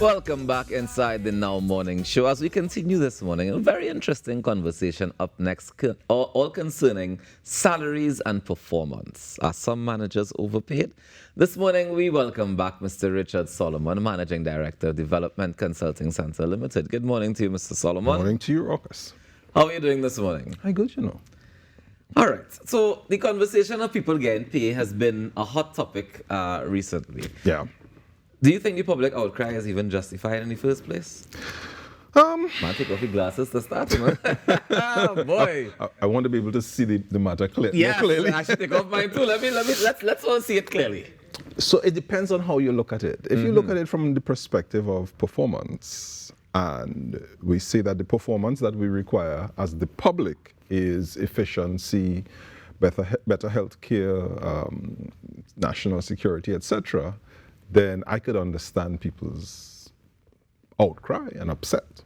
Welcome back inside the Now Morning Show as we continue this morning. A very interesting conversation up next, all concerning salaries and performance. Are some managers overpaid? This morning, we welcome back Mr. Richard Solomon, Managing Director, Development Consulting Center Limited. Good morning to you, Mr. Solomon. Good morning to you, Raucus. How are you doing this morning? Hi, good, you know. All right. So the conversation of people getting paid has been a hot topic recently. Yeah. Do you think the public outcry is even justified in the first place? Man, take off your glasses to start, man. Oh, boy. I want to be able to see the matter more Yes, clearly. I should take off mine too. Let's all see it clearly. So it depends on how you look at it. If you look at it from the perspective of performance, and we say that the performance that we require as the public is efficiency, better health care, national security, etc., then I could understand people's outcry and upset.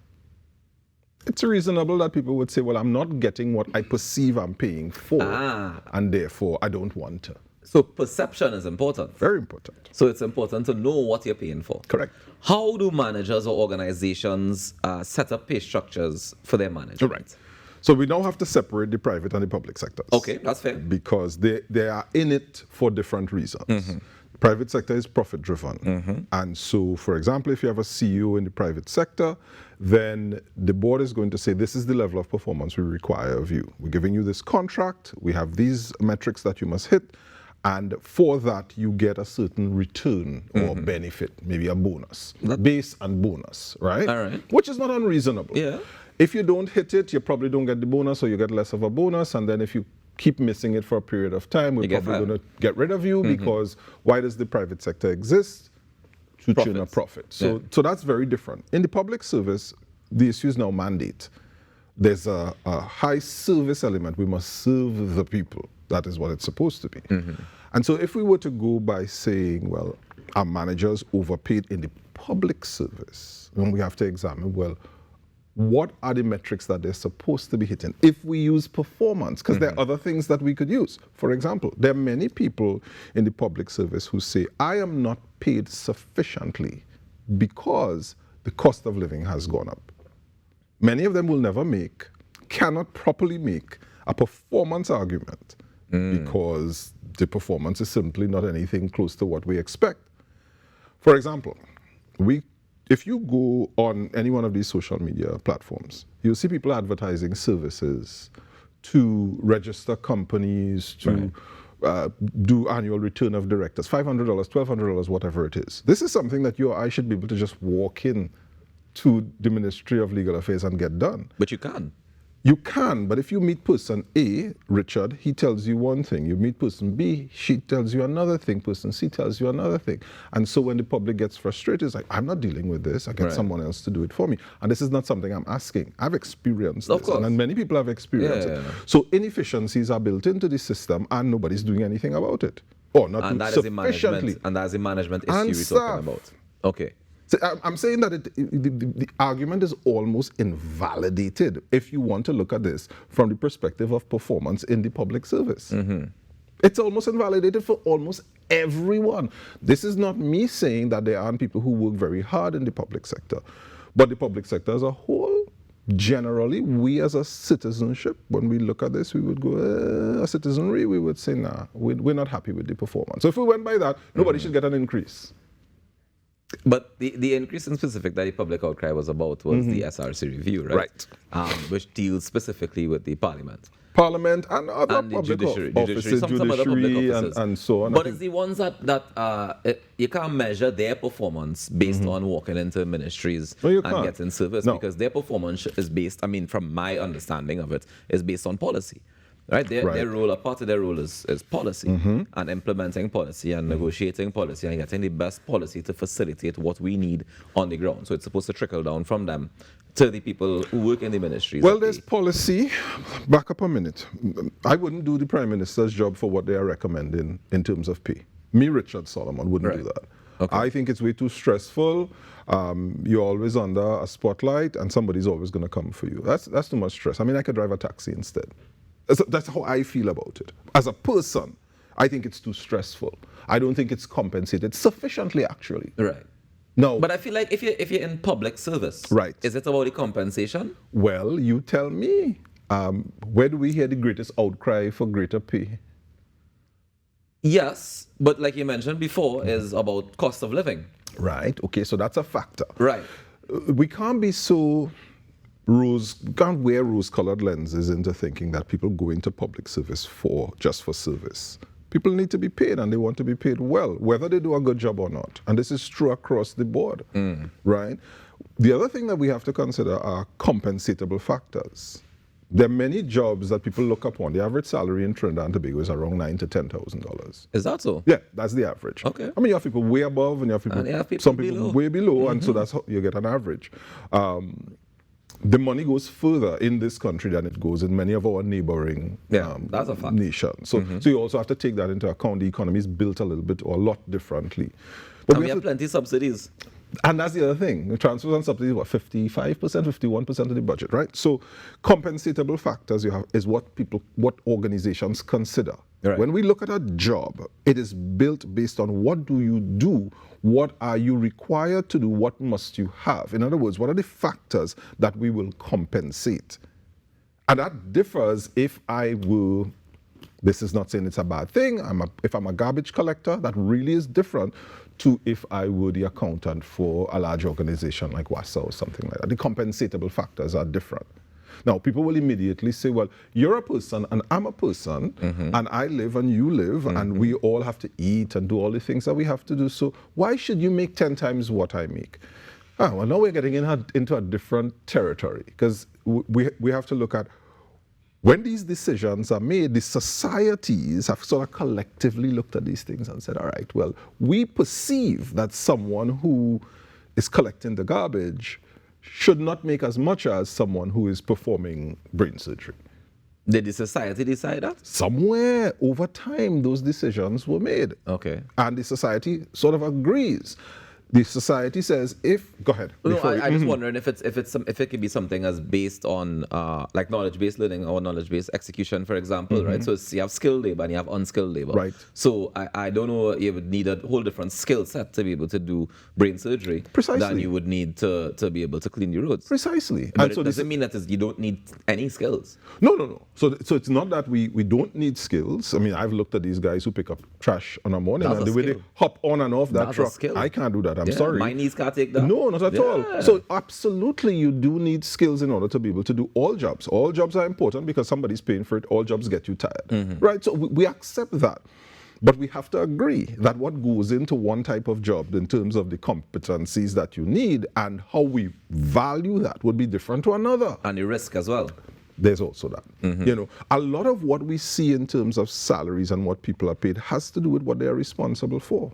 It's reasonable that people would say, well, I'm not getting what I perceive I'm paying for, and therefore I don't want to. So perception is important. Very important. So it's important to know what you're paying for. Correct. How do managers or organizations set up pay structures for their management? Right. So we now have to separate the private and the public sectors. Okay, that's fair. Because they are in it for different reasons. Private sector is profit driven. And so, for example, if you have a CEO in the private sector, then the board is going to say, this is the level of performance we require of you. We're giving you this contract. We have these metrics that you must hit. And for that, you get a certain return or benefit, maybe a bonus, base and bonus, right? All right. Which is not unreasonable. Yeah. If you don't hit it, you probably don't get the bonus, or you get less of a bonus. And then if you keep missing it for a period of time, we're probably going to get rid of you because why does the private sector exist? To churn a profit. So that's very different. In the public service, the issue is now mandate. There's a high service element. We must serve the people. That is what it's supposed to be. And so if we were to go by saying, well, are managers overpaid in the public service, then we have to examine, well, what are the metrics that they're supposed to be hitting? If we use performance, because there are other things that we could use. For example, there are many people in the public service who say, I am not paid sufficiently because the cost of living has gone up. Many of them will never cannot properly make a performance argument because the performance is simply not anything close to what we expect. For example, if you go on any one of these social media platforms, you'll see people advertising services to register companies, to do annual return of directors, $500, $1,200, whatever it is. This is something that you or I should be able to just walk in to the Ministry of Legal Affairs and get done. But you can. You can, but if you meet person A, Richard, he tells you one thing. You meet person B, she tells you another thing. Person C tells you another thing. And so when the public gets frustrated, it's like, I'm not dealing with this. I get someone else to do it for me. And this is not something I'm asking. I've experienced this. And many people have experienced it. So inefficiencies are built into the system and nobody's doing anything about it. Or not sufficiently. And that's a management issue we're talking about. Okay. So I'm saying that the argument is almost invalidated if you want to look at this from the perspective of performance in the public service. It's almost invalidated for almost everyone. This is not me saying that there aren't people who work very hard in the public sector, but the public sector as a whole, generally, we as a citizenship, when we look at this, we would go, a citizenry, we would say, nah, we're not happy with the performance. So if we went by that, nobody should get an increase. But the increase in specific that the public outcry was about was the SRC review, right? Which deals specifically with the parliament. Parliament and other public offices, judiciary and so on. But it's the ones that you can't measure their performance based on walking into ministries and getting service because their performance is based, I mean, from my understanding of it, is based on policy. Right, their role, a part of their role is policy and implementing policy and negotiating policy and getting the best policy to facilitate what we need on the ground. So it's supposed to trickle down from them to the people who work in the ministries. Well, there's policy. Back up a minute. I wouldn't do the Prime Minister's job for what they are recommending in terms of pay. Me, Richard Solomon, wouldn't do that. Okay. I think it's way too stressful. You're always under a spotlight and somebody's always going to come for you. That's too much stress. I mean, I could drive a taxi instead. That's how I feel about it. As a person, I think it's too stressful. I don't think it's compensated sufficiently, actually. Right. No. But I feel like if you're in public service, right, is it about the compensation? Well, you tell me. Where do we hear the greatest outcry for greater pay? Yes, but like you mentioned before, is about cost of living. Right. Okay, so that's a factor. Right. We can't be so can't wear rose-colored lenses into thinking that people go into public service just for service. People need to be paid, and they want to be paid well, whether they do a good job or not. And this is true across the board, right? The other thing that we have to consider are compensatable factors. There are many jobs that people look upon. The average salary in Trinidad and Tobago is around $9,000 to $10,000. Is that so? Yeah, that's the average. Okay. I mean, you have people way above, and you have people, some people way below, and so that's how you get an average. The money goes further in this country than it goes in many of our neighboring that's a fact. nations. So, so you also have to take that into account. The economy is built a little bit or a lot differently. But we have plenty of subsidies. And that's the other thing. The transfers and subsidies, 55%, 51% of the budget, right? So compensatable factors is what organizations consider. Right. When we look at a job, it is built based on what do you do, what are you required to do, what must you have. In other words, what are the factors that we will compensate? And that differs if I will, this is not saying it's a bad thing, if I'm a garbage collector, that really is different to if I were the accountant for a large organization like WASA or something like that. The compensatable factors are different. Now, people will immediately say, well, you're a person and I'm a person, and I live and you live, and we all have to eat and do all the things that we have to do. So why should you make 10 times what I make? Well, now we're getting into a different territory, because we have to look at when these decisions are made, the societies have sort of collectively looked at these things and said, all right, well, we perceive that someone who is collecting the garbage should not make as much as someone who is performing brain surgery. Did the society decide that? Somewhere over time, those decisions were made. Okay. And the society sort of agrees. The society says, go ahead. No, I'm just wondering if it could be something as based on like knowledge-based learning or knowledge-based execution, for example, right? So you have skilled labor and you have unskilled labor. Right. So I don't know, you would need a whole different skill set to be able to do brain surgery. Precisely. Than you would need to be able to clean the roads. Precisely. But it doesn't mean that you don't need any skills. No. So it's not that we don't need skills. I mean, I've looked at these guys who pick up trash on a morning, and the way they hop on and off that truck, I can't do that. I'm sorry. My knees can't take that. No, not at all. So absolutely, you do need skills in order to be able to do all jobs. All jobs are important because somebody's paying for it. All jobs get you tired, right? So we accept that. But we have to agree that what goes into one type of job in terms of the competencies that you need and how we value that would be different to another. And the risk as well. There's also that. You know, a lot of what we see in terms of salaries and what people are paid has to do with what they're responsible for.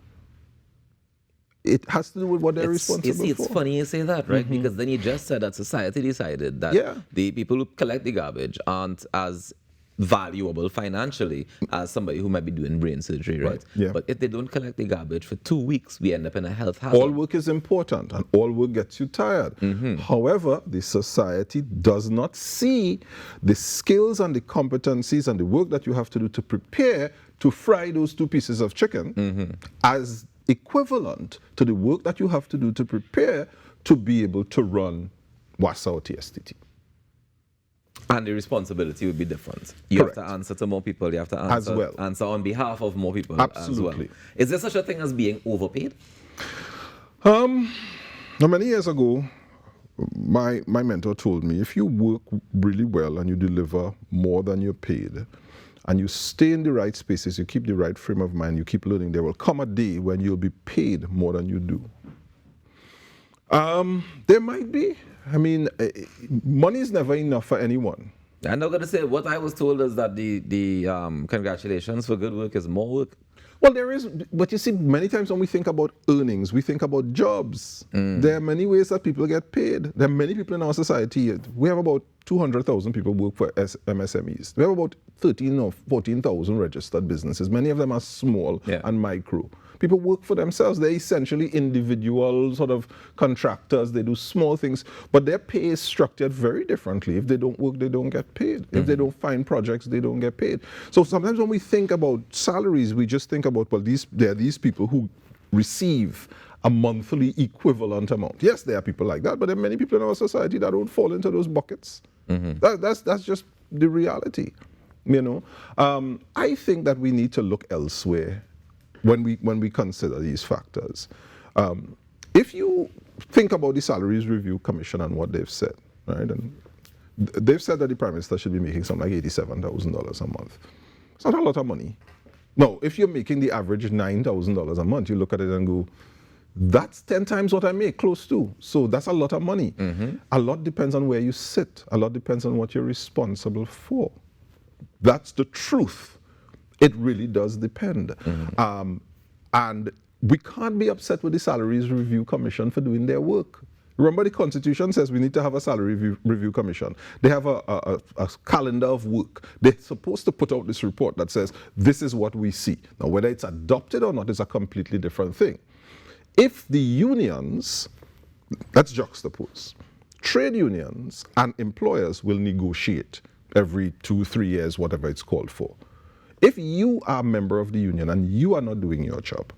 It has to do with what they're responsible for. It's funny you say that, right? Because then you just said that society decided that the people who collect the garbage aren't as valuable financially as somebody who might be doing brain surgery, right? Yeah. But if they don't collect the garbage for 2 weeks, we end up in a health hazard. All work is important, and all work gets you tired. However, the society does not see the skills and the competencies and the work that you have to do to prepare to fry those 2 pieces of chicken as equivalent to the work that you have to do to prepare to be able to run WASA or TSTT. And the responsibility would be different. You have to answer to more people. You have to answer on behalf of more people as well. Is there such a thing as being overpaid? Now, many years ago, my mentor told me, if you work really well and you deliver more than you're paid, and you stay in the right spaces, you keep the right frame of mind, you keep learning, there will come a day when you'll be paid more than you do. There might be. I mean, money is never enough for anyone. I'm not going to say what I was told is that the congratulations for good work is more work. Well, there is, but you see, many times when we think about earnings, we think about jobs. There are many ways that people get paid. There are many people in our society. We have about 200,000 people work for MSMEs. We have about 13 or 14,000 registered businesses. Many of them are small and micro. People work for themselves. They're essentially individual sort of contractors. They do small things, but their pay is structured very differently. If they don't work, they don't get paid. If they don't find projects, they don't get paid. So sometimes when we think about salaries, we just think about, well, there are these people who receive a monthly equivalent amount. Yes, there are people like that, but there are many people in our society that don't fall into those buckets. That's just the reality, you know. I think that we need to look elsewhere when we consider these factors. If you think about the Salaries Review Commission and what they've said, right, and they've said that the Prime Minister should be making something like $87,000 a month. It's not a lot of money. No, if you're making the average $9,000 a month, you look at it and go, that's 10 times what I make, close to. So that's a lot of money. A lot depends on where you sit. A lot depends on what you're responsible for. That's the truth. It really does depend. And we can't be upset with the Salaries Review Commission for doing their work. Remember, the Constitution says we need to have a Salary Review Commission. They have a calendar of work. They're supposed to put out this report that says, this is what we see. Now, whether it's adopted or not is a completely different thing. If the unions, let's juxtapose, trade unions and employers will negotiate every 2-3 years, whatever it's called for. If you are a member of the union and you are not doing your job,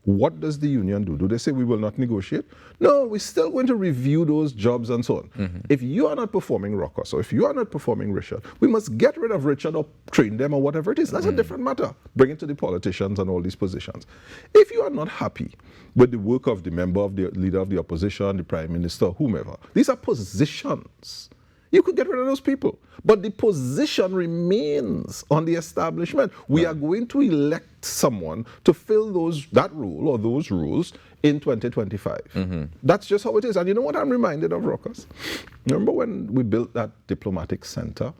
what does the union do? Do they say we will not negotiate? No, we're still going to review those jobs and so on. If you are not performing Ruckus, or if you are not performing Richard, we must get rid of Richard or train them or whatever it is. That's a different matter. Bring it to the politicians and all these positions. If you are not happy with the work of the member of the leader of the opposition, the prime minister, whomever, these are positions. You could get rid of those people. But the position remains on the establishment. We are going to elect someone to fill that role or those roles in 2025. That's just how it is. And you know what I'm reminded of, Ruckus? Remember when we built that diplomatic center?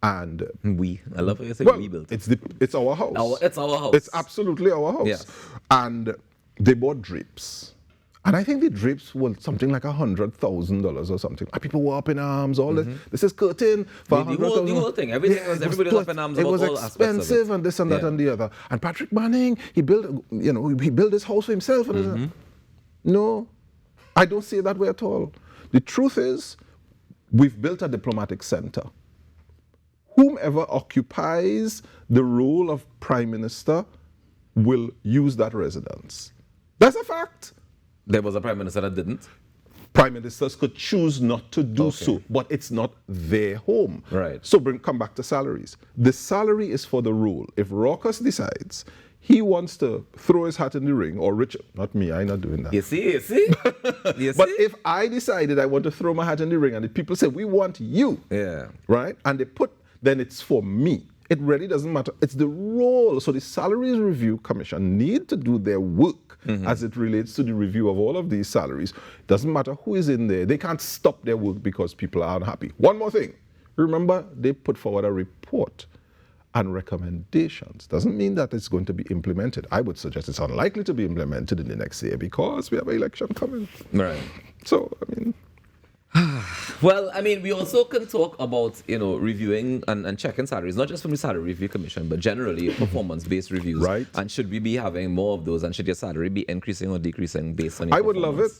And I love how you say we built it. It's our house. It's our house. It's absolutely our house. Yes. And they bought drapes. And I think the drapes were something like $100,000 or something. And people were up in arms, all this. This is curtain for $100,000. The whole thing. Everybody was up in arms. It was expensive and this and that and the other. And Patrick Manning, he built his house for himself. No, I don't see it that way at all. The truth is, we've built a diplomatic center. Whomever occupies the role of Prime Minister will use that residence. That's a fact. There was a Prime Minister that didn't? Prime Ministers could choose not to do so, but it's not their home. Right. So come back to salaries. The salary is for the role. If Ruckus decides he wants to throw his hat in the ring, or Richard, not me, I'm not doing that. You see? But if I decided I want to throw my hat in the ring and the people say, we want you, right? And then it's for me. It really doesn't matter. It's the role. So the Salaries Review Commission need to do their work as it relates to the review of all of these salaries. Doesn't matter who is in there. They can't stop their work because people are unhappy. One more thing. Remember, they put forward a report and recommendations. Doesn't mean that it's going to be implemented. I would suggest it's unlikely to be implemented in the next year because we have an election coming. Right. So, I mean... Well, I mean, we also can talk about, reviewing and checking salaries, not just from the Salary Review Commission, but generally performance-based reviews. Right. And should we be having more of those? And should your salary be increasing or decreasing based on your I would love it.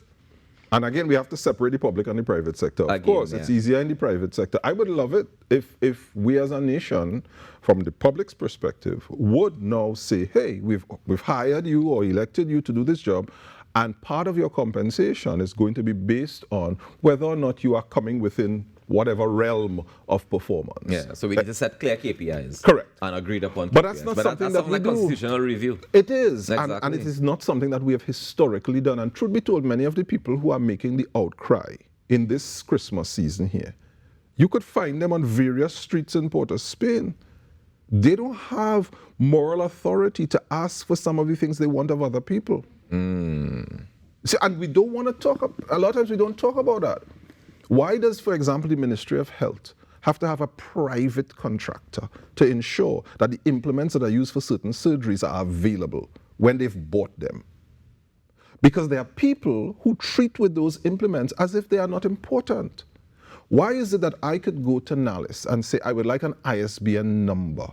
And again, we have to separate the public and the private sector. Of course, it's easier in the private sector. I would love it if we as a nation, from the public's perspective, would now say, hey, we've hired you or elected you to do this job, and part of your compensation is going to be based on whether or not you are coming within whatever realm of performance. Yeah, so we need to set clear KPIs. Correct. And agreed upon KPIs. But that's not something that we like do. Constitutional review. It is. Exactly. And it is not something that we have historically done. And truth be told, many of the people who are making the outcry in this Christmas season here, you could find them on various streets in Port of Spain. They don't have moral authority to ask for some of the things they want of other people. See, and we don't want to talk, a lot of times we don't talk about that. Why does, for example, the Ministry of Health have to have a private contractor to ensure that the implements that are used for certain surgeries are available when they've bought them? Because there are people who treat with those implements as if they are not important. Why is it that I could go to NALIS and say I would like an ISBN number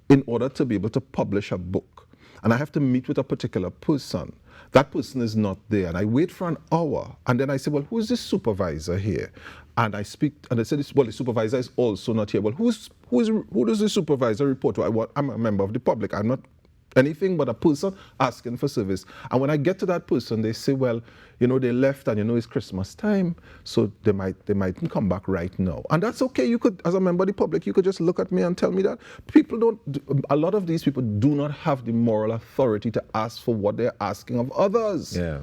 in order to be able to publish a book, and I have to meet with a particular person? That person is not there, and I wait for an hour, and then I say, well, who is the supervisor here? And I speak, and they say, well, the supervisor is also not here. Well, who does the supervisor report to? I'm a member of the public. I'm not anything but a person asking for service. And when I get to that person, they say, well, you know, they left and you know it's Christmas time, so they mightn't come back right now. And that's okay. You could, as a member of the public, you could just look at me and tell me that. A lot of these people do not have the moral authority to ask for what they're asking of others. Yeah.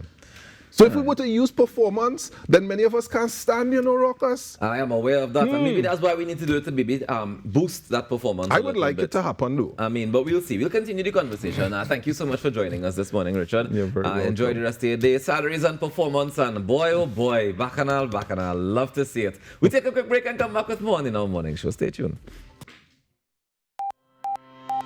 So if we were to use performance, then many of us can't stand, you know, rockers. I am aware of that, and maybe that's why we need to do it to maybe boost that performance. I would like it to happen, though. I mean, but we'll see. We'll continue the conversation. Thank you so much for joining us this morning, Richard. You're very welcome. Enjoy the rest of your day. Salaries and performance, and boy, oh boy, bacchanal. Love to see it. We take a quick break and come back with more on our morning show. Stay tuned.